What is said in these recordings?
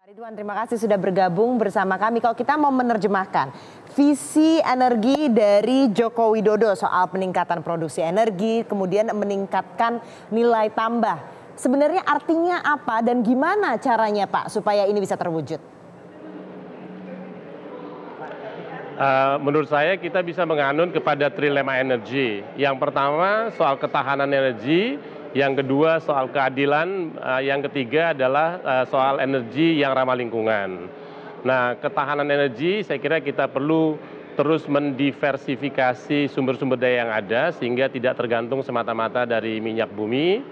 Ridwan, terima kasih sudah bergabung bersama kami. Kalau kita mau menerjemahkan visi energi dari Joko Widodo soal peningkatan produksi energi, kemudian meningkatkan nilai tambah. Sebenarnya artinya apa dan gimana caranya Pak supaya ini bisa terwujud? Menurut saya kita bisa menganut kepada trilema energi. Yang pertama soal ketahanan energi, yang kedua soal keadilan, yang ketiga adalah soal energi yang ramah lingkungan. Nah, ketahanan energi saya kira kita perlu terus mendiversifikasi sumber-sumber daya yang ada sehingga tidak tergantung semata-mata dari minyak bumi.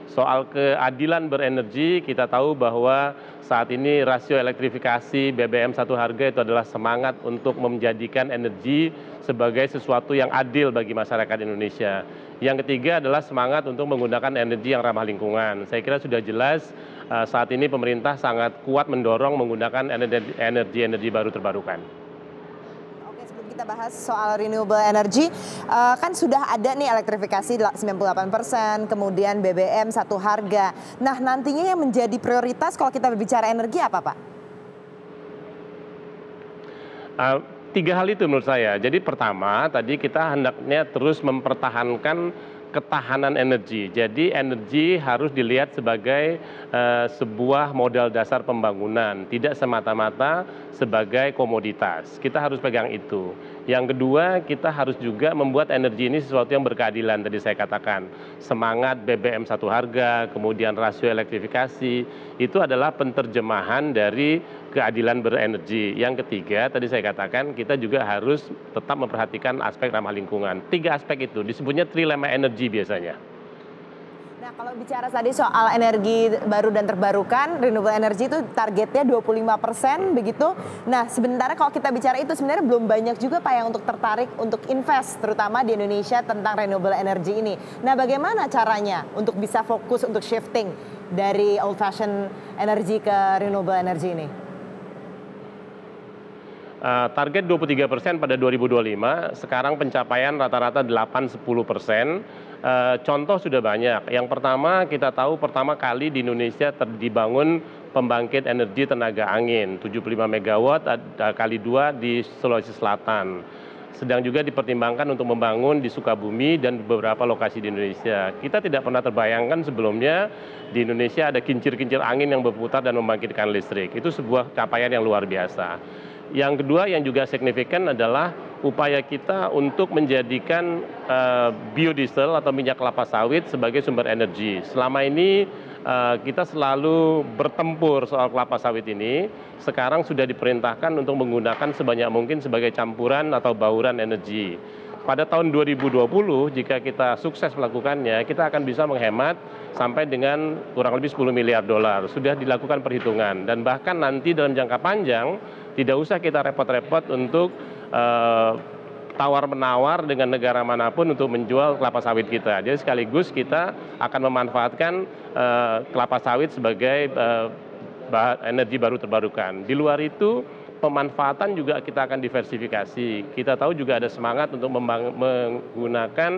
Soal keadilan berenergi, kita tahu bahwa saat ini rasio elektrifikasi BBM satu harga itu adalah semangat untuk menjadikan energi sebagai sesuatu yang adil bagi masyarakat Indonesia. Yang ketiga adalah semangat untuk menggunakan energi yang ramah lingkungan. Saya kira sudah jelas saat ini pemerintah sangat kuat mendorong menggunakan energi baru terbarukan. Kita bahas soal renewable energy, kan sudah ada nih elektrifikasi 98%, kemudian BBM satu harga. Nah, nantinya yang menjadi prioritas kalau kita berbicara energi apa, Pak? Tiga hal itu menurut saya. Jadi pertama, tadi kita hendaknya terus mempertahankan ketahanan energi. Jadi energi harus dilihat sebagai sebuah modal dasar pembangunan, tidak semata-mata sebagai komoditas. Kita harus pegang itu. Yang kedua, kita harus juga membuat energi ini sesuatu yang berkeadilan. Tadi saya katakan, semangat BBM satu harga, kemudian rasio elektrifikasi, itu adalah penterjemahan dari keadilan berenergi. Yang ketiga, tadi saya katakan kita juga harus tetap memperhatikan aspek ramah lingkungan. Tiga aspek itu disebutnya trilema energi biasanya. Nah, kalau bicara tadi soal energi baru dan terbarukan, renewable energy itu targetnya 25% begitu. Nah, sebenarnya kalau kita bicara itu sebenarnya belum banyak juga Pak yang untuk tertarik untuk invest terutama di Indonesia tentang renewable energy ini. Nah, bagaimana caranya untuk bisa fokus untuk shifting dari old fashion energy ke renewable energy ini? Target 23% pada 2025, sekarang pencapaian rata-rata 8-10%. Contoh sudah banyak. Yang pertama kita tahu pertama kali di Indonesia dibangun pembangkit energi tenaga angin 75 megawatt kali 2 di Sulawesi Selatan. Sedang juga dipertimbangkan untuk membangun di Sukabumi dan beberapa lokasi di Indonesia. Kita tidak pernah terbayangkan sebelumnya di Indonesia ada kincir-kincir angin yang berputar dan membangkitkan listrik. Itu sebuah capaian yang luar biasa. Yang kedua yang juga signifikan adalah upaya kita untuk menjadikan biodiesel atau minyak kelapa sawit sebagai sumber energi. Selama ini kita selalu bertempur soal kelapa sawit ini, sekarang sudah diperintahkan untuk menggunakan sebanyak mungkin sebagai campuran atau bauran energi. Pada tahun 2020 jika kita sukses melakukannya, kita akan bisa menghemat sampai dengan kurang lebih 10 miliar dolar. Sudah dilakukan perhitungan dan bahkan nanti dalam jangka panjang tidak usah kita repot-repot untuk tawar-menawar dengan negara manapun untuk menjual kelapa sawit kita. Jadi sekaligus kita akan memanfaatkan kelapa sawit sebagai energi baru terbarukan. Di luar itu pemanfaatan juga kita akan diversifikasi. Kita tahu juga ada semangat untuk menggunakan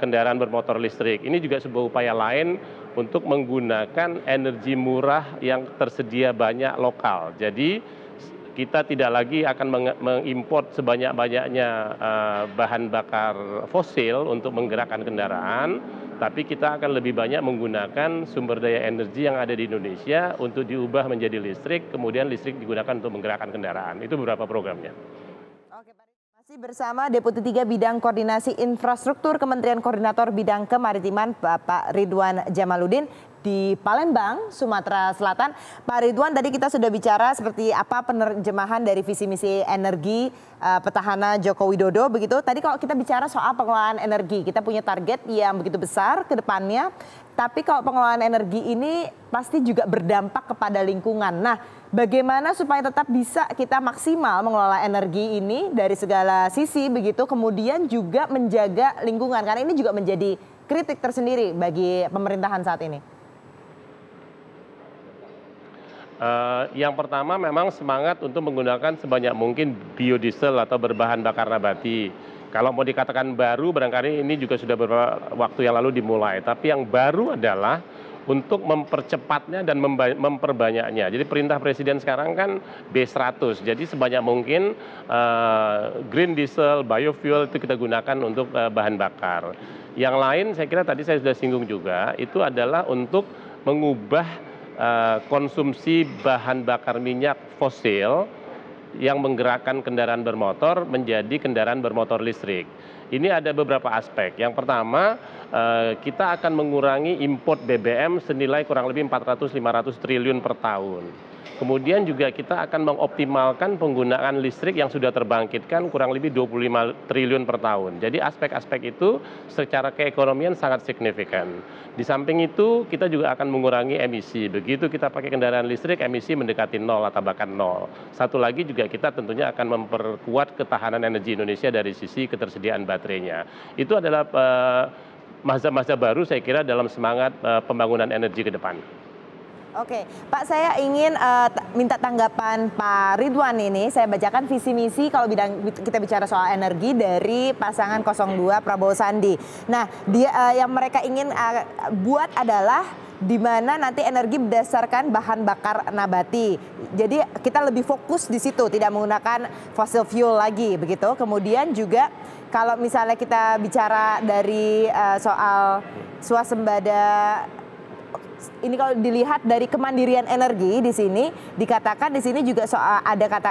kendaraan bermotor listrik. Ini juga sebuah upaya lain untuk menggunakan energi murah yang tersedia banyak lokal. Jadi kita tidak lagi akan mengimpor sebanyak-banyaknya bahan bakar fosil untuk menggerakkan kendaraan, tapi kita akan lebih banyak menggunakan sumber daya energi yang ada di Indonesia untuk diubah menjadi listrik, kemudian listrik digunakan untuk menggerakkan kendaraan. Itu beberapa programnya. Oke, Pak. Masih bersama Deputi 3 Bidang Koordinasi Infrastruktur Kementerian Koordinator Bidang Kemaritiman Bapak Ridwan Djamaluddin di Palembang, Sumatera Selatan. Pak Ridwan, tadi kita sudah bicara seperti apa penerjemahan dari visi misi energi petahana Joko Widodo begitu. Tadi kalau kita bicara soal pengelolaan energi, kita punya target yang begitu besar ke depannya. Tapi kalau pengelolaan energi ini pasti juga berdampak kepada lingkungan. Nah, bagaimana supaya tetap bisa kita maksimal mengelola energi ini dari segala sisi begitu, kemudian juga menjaga lingkungan karena ini juga menjadi kritik tersendiri bagi pemerintahan saat ini. Yang pertama memang semangat untuk menggunakan sebanyak mungkin biodiesel atau berbahan bakar nabati. Kalau mau dikatakan baru barangkali ini juga sudah beberapa waktu yang lalu dimulai. Tapi yang baru adalah untuk mempercepatnya dan memperbanyaknya. Jadi perintah Presiden sekarang kan B100, jadi sebanyak mungkin green diesel, biofuel itu kita gunakan untuk bahan bakar. Yang lain saya kira tadi saya sudah singgung juga, itu adalah untuk mengubah konsumsi bahan bakar minyak fosil yang menggerakkan kendaraan bermotor menjadi kendaraan bermotor listrik. Ini ada beberapa aspek. Yang pertama, kita akan mengurangi import BBM senilai kurang lebih 400-500 triliun per tahun. Kemudian juga kita akan mengoptimalkan penggunaan listrik yang sudah terbangkitkan kurang lebih 25 triliun per tahun. Jadi aspek-aspek itu secara keekonomian sangat signifikan. Di samping itu kita juga akan mengurangi emisi. Begitu kita pakai kendaraan listrik, emisi mendekati nol atau bahkan nol. Satu lagi juga kita tentunya akan memperkuat ketahanan energi Indonesia dari sisi ketersediaan baterainya. Itu adalah masa-masa baru saya kira dalam semangat pembangunan energi ke depan. Oke, Pak, saya ingin minta tanggapan Pak Ridwan ini. Saya bacakan visi misi kalau kita bicara soal energi dari pasangan 02 Prabowo Sandi. Nah, yang mereka ingin buat adalah di mana nanti energi berdasarkan bahan bakar nabati. Jadi kita lebih fokus di situ, tidak menggunakan fossil fuel lagi, begitu. Kemudian juga kalau misalnya kita bicara dari soal swasembada. Ini kalau dilihat dari kemandirian energi di sini dikatakan di sini juga soal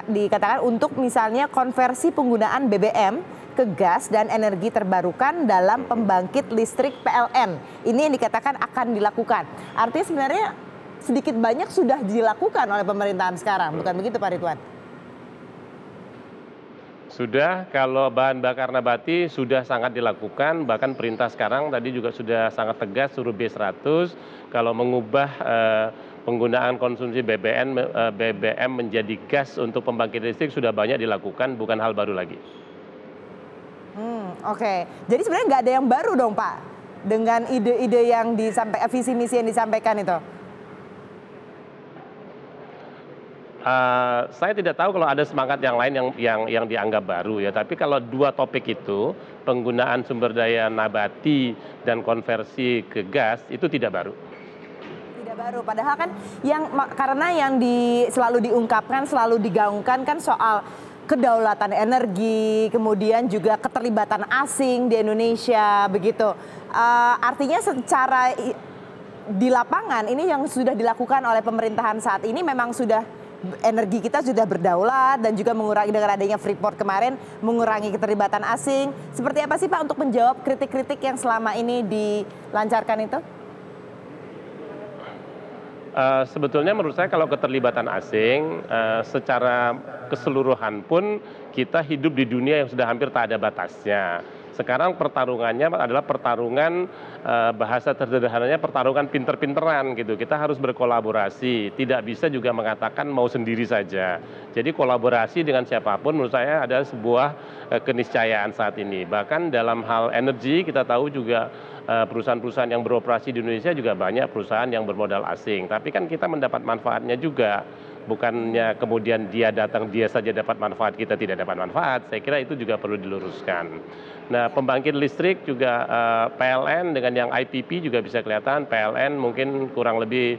dikatakan untuk misalnya konversi penggunaan BBM ke gas dan energi terbarukan dalam pembangkit listrik PLN. Ini yang dikatakan akan dilakukan. Artinya sebenarnya sedikit banyak sudah dilakukan oleh pemerintahan sekarang, bukan begitu Pak Ridwan? Sudah, kalau bahan bakar nabati sudah sangat dilakukan, bahkan perintah sekarang tadi juga sudah sangat tegas suruh B100, kalau mengubah penggunaan konsumsi BBM menjadi gas untuk pembangkit listrik sudah banyak dilakukan, bukan hal baru lagi. Oke. Jadi sebenarnya nggak ada yang baru dong Pak, dengan ide-ide yang disampaikan, visi misi yang disampaikan itu? Saya tidak tahu kalau ada semangat yang lain yang dianggap baru ya, tapi kalau dua topik itu, penggunaan sumber daya nabati dan konversi ke gas itu tidak baru. Tidak baru, padahal kan karena yang selalu diungkapkan, selalu digaungkan kan soal kedaulatan energi, kemudian juga keterlibatan asing di Indonesia, begitu. Artinya secara di lapangan ini yang sudah dilakukan oleh pemerintahan saat ini memang sudah energi kita sudah berdaulat dan juga mengurangi dengan adanya Freeport kemarin, mengurangi keterlibatan asing. Seperti apa sih Pak untuk menjawab kritik-kritik yang selama ini dilancarkan itu? Sebetulnya menurut saya kalau keterlibatan asing secara keseluruhan pun kita hidup di dunia yang sudah hampir tak ada batasnya. Sekarang pertarungannya adalah pertarungan bahasa sederhananya pertarungan pinter-pinteran gitu. Kita harus berkolaborasi, tidak bisa juga mengatakan mau sendiri saja. Jadi kolaborasi dengan siapapun menurut saya adalah sebuah keniscayaan saat ini. Bahkan dalam hal energi kita tahu juga perusahaan-perusahaan yang beroperasi di Indonesia juga banyak perusahaan yang bermodal asing. Tapi kan kita mendapat manfaatnya juga. Bukannya kemudian dia datang dia saja dapat manfaat, kita tidak dapat manfaat. Saya kira itu juga perlu diluruskan. Nah, pembangkit listrik juga PLN dengan yang IPP juga bisa kelihatan. PLN mungkin kurang lebih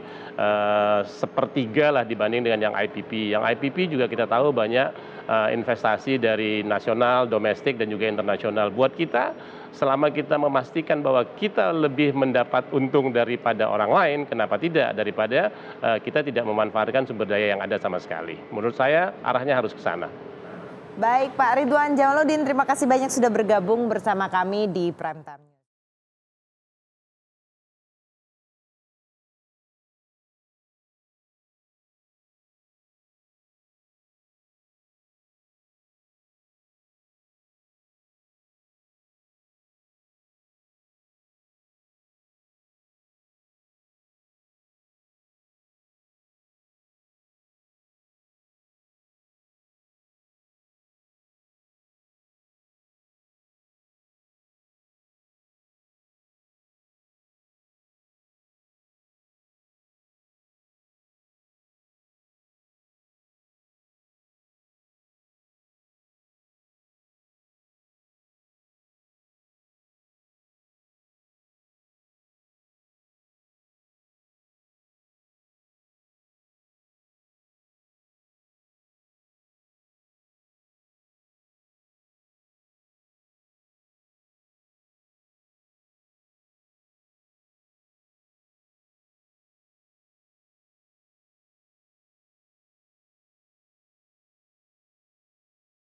sepertiga lah dibanding dengan yang IPP. Yang IPP juga kita tahu banyak investasi dari nasional, domestik dan juga internasional. Buat kita, selama kita memastikan bahwa kita lebih mendapat untung daripada orang lain, kenapa tidak? Daripada kita tidak memanfaatkan sumber daya yang ada sama sekali. Menurut saya arahnya harus ke sana. Baik Pak Ridwan Jamaludin, terima kasih banyak sudah bergabung bersama kami di Prime Time.